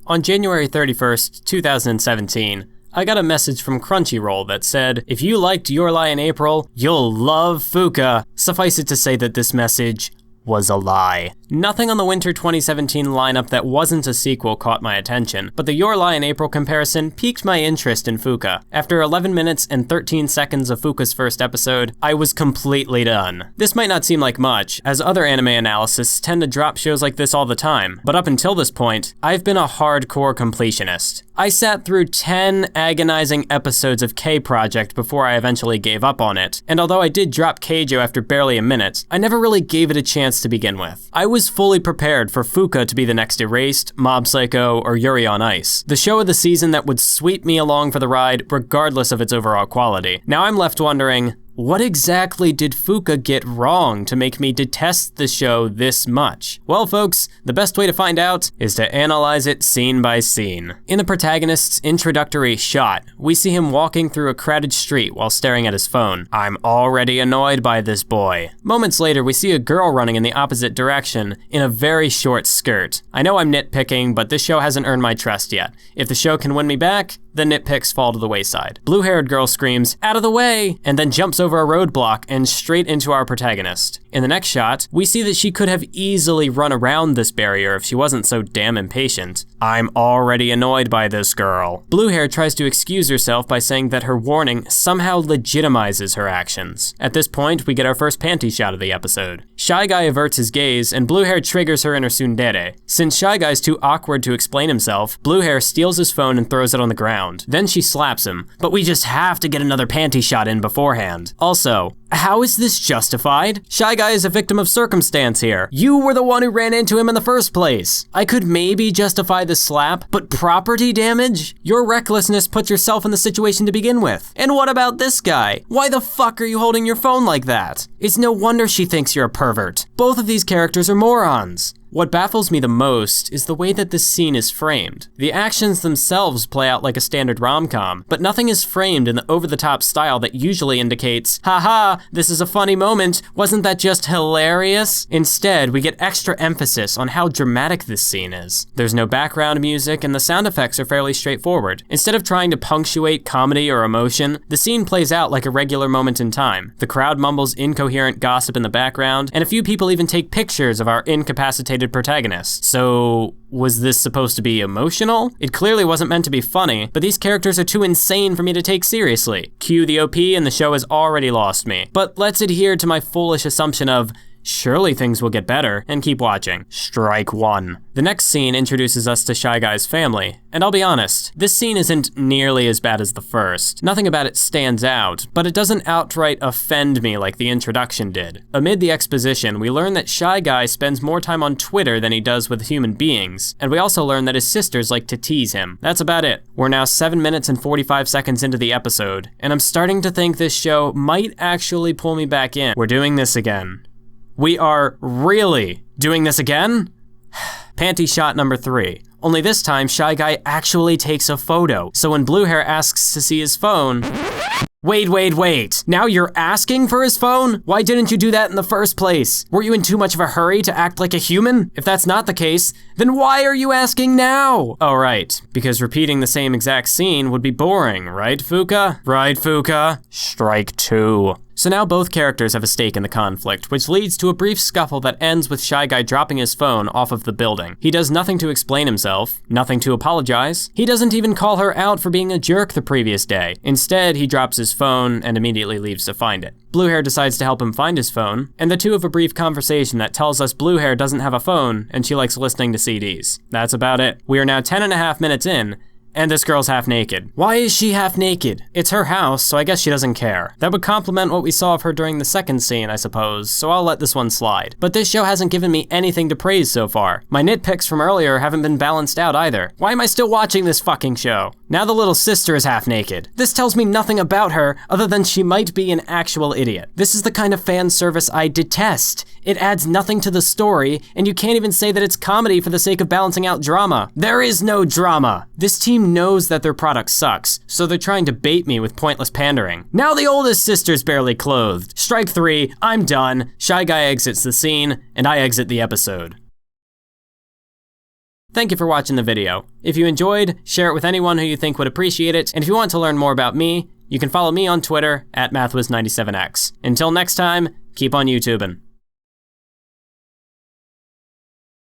On January 31st, 2017, I got a message from Crunchyroll that said, if you liked Your Lie in April, you'll love Fuuka. Suffice it to say that this message was a lie. Nothing on the winter 2017 lineup that wasn't a sequel caught my attention, but the Your Lie in April comparison piqued my interest in Fuuka. After 11 minutes and 13 seconds of Fuuka's first episode, I was completely done. This might not seem like much, as other anime analysts tend to drop shows like this all the time, but up until this point, I've been a hardcore completionist. I sat through 10 agonizing episodes of K-Project before I eventually gave up on it, and although I did drop Keijo after barely a minute, I never really gave it a chance to begin with. I was fully prepared for Fuuka to be the next Erased, Mob Psycho, or Yuri on Ice, the show of the season that would sweep me along for the ride regardless of its overall quality. Now I'm left wondering, what exactly did Fuuka get wrong to make me detest the show this much? Well, folks, the best way to find out is to analyze it scene by scene. In the protagonist's introductory shot, we see him walking through a crowded street while staring at his phone. I'm already annoyed by this boy. Moments later, we see a girl running in the opposite direction in a very short skirt. I know I'm nitpicking, but this show hasn't earned my trust yet. If the show can win me back, the nitpicks fall to the wayside. Blue-haired girl screams, "Out of the way!" and then jumps over a roadblock and straight into our protagonist. In the next shot, we see that she could have easily run around this barrier if she wasn't so damn impatient. I'm already annoyed by this girl. Blue-hair tries to excuse herself by saying that her warning somehow legitimizes her actions. At this point, we get our first panty shot of the episode. Shy Guy averts his gaze, and Blue-hair triggers her inner tsundere. Since Shy Guy's too awkward to explain himself, Blue-hair steals his phone and throws it on the ground. Then she slaps him, but we just have to get another panty shot in beforehand. Also, how is this justified? Shy Guy is a victim of circumstance here. You were the one who ran into him in the first place. I could maybe justify the slap, but property damage? Your recklessness put yourself in the situation to begin with. And what about this guy? Why the fuck are you holding your phone like that? It's no wonder she thinks you're a pervert. Both of these characters are morons. What baffles me the most is the way that this scene is framed. The actions themselves play out like a standard rom-com, but nothing is framed in the over-the-top style that usually indicates, haha, this is a funny moment, wasn't that just hilarious? Instead, we get extra emphasis on how dramatic this scene is. There's no background music, and the sound effects are fairly straightforward. Instead of trying to punctuate comedy or emotion, the scene plays out like a regular moment in time. The crowd mumbles incoherent gossip in the background, and a few people even take pictures of our incapacitated protagonist. So, was this supposed to be emotional? It clearly wasn't meant to be funny, but these characters are too insane for me to take seriously. Cue the OP and the show has already lost me. But let's adhere to my foolish assumption of, surely things will get better, and keep watching. Strike one. The next scene introduces us to Shy Guy's family, and I'll be honest, this scene isn't nearly as bad as the first. Nothing about it stands out, but it doesn't outright offend me like the introduction did. Amid the exposition, we learn that Shy Guy spends more time on Twitter than he does with human beings, and we also learn that his sisters like to tease him. That's about it. We're now 7 minutes and 45 seconds into the episode, and I'm starting to think this show might actually pull me back in. We're doing this again. We are really doing this again? Panty shot number 3. Only this time, Shy Guy actually takes a photo. So when Blue-hair asks to see his phone, Wait. Now you're asking for his phone? Why didn't you do that in the first place? Were you in too much of a hurry to act like a human? If that's not the case, then why are you asking now? Oh, right. Because repeating the same exact scene would be boring, right, Fuuka? Right, Fuuka? Strike 2. So now both characters have a stake in the conflict, which leads to a brief scuffle that ends with Shy Guy dropping his phone off of the building. He does nothing to explain himself, nothing to apologize. He doesn't even call her out for being a jerk the previous day. Instead, he drops his phone and immediately leaves to find it. Blue-hair decides to help him find his phone, and the two have a brief conversation that tells us Blue-hair doesn't have a phone and she likes listening to CDs. That's about it. We are now 10.5 minutes in, and this girl's half naked. Why is she half naked? It's her house, so I guess she doesn't care. That would complement what we saw of her during the second scene, I suppose, so I'll let this one slide. But this show hasn't given me anything to praise so far. My nitpicks from earlier haven't been balanced out either. Why am I still watching this fucking show? Now the little sister is half naked. This tells me nothing about her other than she might be an actual idiot. This is the kind of fan service I detest. It adds nothing to the story, and you can't even say that it's comedy for the sake of balancing out drama. There is no drama. This team knows that their product sucks, so they're trying to bait me with pointless pandering. Now the oldest sister's barely clothed. Strike 3, I'm done. Shy Guy exits the scene, and I exit the episode. Thank you for watching the video. If you enjoyed, share it with anyone who you think would appreciate it, and if you want to learn more about me, you can follow me on Twitter at MathWiz97x. Until next time, keep on YouTubing.